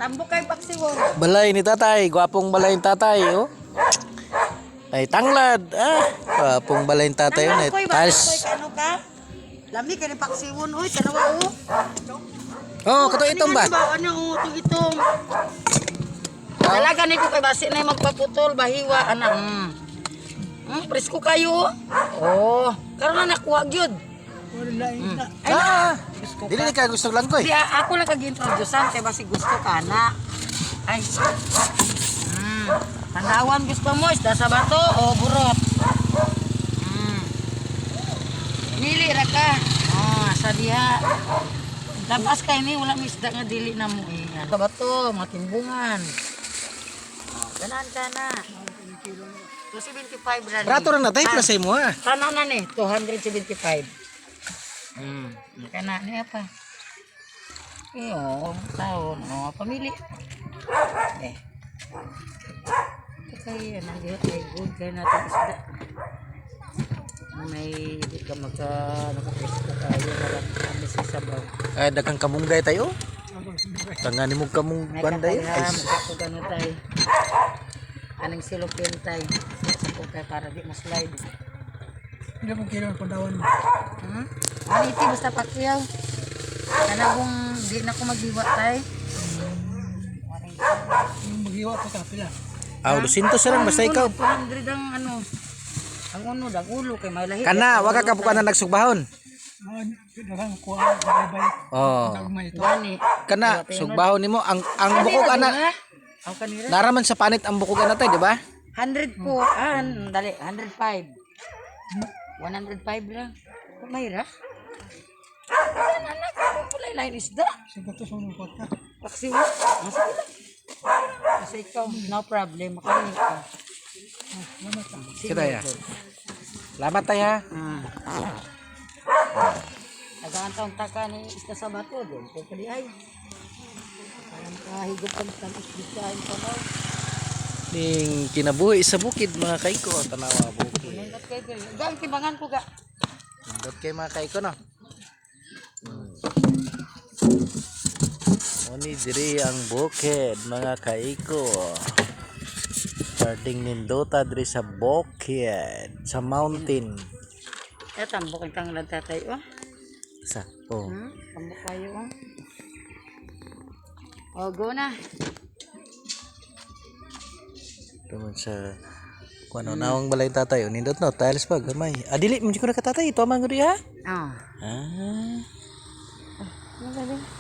Tambok kay paksiwon. Balay ni tatay, gwapong balay ni tatay, oh. Ay tanglad, gwapong balay ni tatay yun. Koy Tiles. ano ka? Lami kay paksiwon oy, kanawa o. Oh, kato itong ba? Ano itong. Talaga nito kay basi na magpaputol bahiwa anak. Presko kayo. Oh, karon na nakuha gyud. Dili ni ka gusto lang ko Di ako lang kag-introducean kay basi gusto ka na. Ay. Tandawan gusto mo isda sa bato o burot. Nili ra ka. Sa diha. Labas kay ni wala misda nga dili na mo eh. Sa bato, matimbungan. Ganan ka na. 275 ra. Rato ra na tay plus mo ha. Tanan na ni 275. Kana niya pa. Taon, pamili. Kaya nandiyo kay good kaya natin isda. May di ka nakapresko kayo walang kami sa sabaw. Ay daghang kamunggay tayo. Tangani mo kamung banday. Ay Ako gano'n tayo. Anong silupin tayo. Sa kay para di maslide. Hindi mo kailangan pandawan mo. Maniti basta pakyaw. Kana kung di na ko magdiwa tayo. Yung maghiwa pa ka, pila. aw 200 lang basta ikaw. 200 ang ano. Ang uno, ang ulo kay may lahi. Kana wa ka kapukan na nagsugbahon. Dagang kuha, babay. Oh. Gagmay ito. Gani. Kana sugbahon nimo ang bukog ana. Ang kanira. Naraman sa panit ang bukog ana tay, di ba? 100 po. Dali, 105. 105 lang. Mayra. Anak, ako pala lain isda. Sige to, sunupot ka. Paksiw. Sige lang. Kasi ikaw, no problem. Makalimit ka. Kita ya. Salamat tay ha. Nagaan taong taka ni isda sa bato. Doon po pali ay. Parang kahigop ka ng isdikain pa daw. Ning kinabuhi sa bukid mga kaiko, tanawa bukid. Nandot kayo kayo. Gaan, tibangan ko ga. Nandot kay mga kaiko no. Oni diri ang bukid mga kaiko. Starting nindota diri sa bukid, sa mountain. Tambok ang tanglad tatay. Sa oh. Tambok kayo. Go na. Tuman sa kuno nawang balay tatay nindot no tiles pa gamay. Adili mo ko na katatay ito man gudi ha. Ah. Ah. Magaling.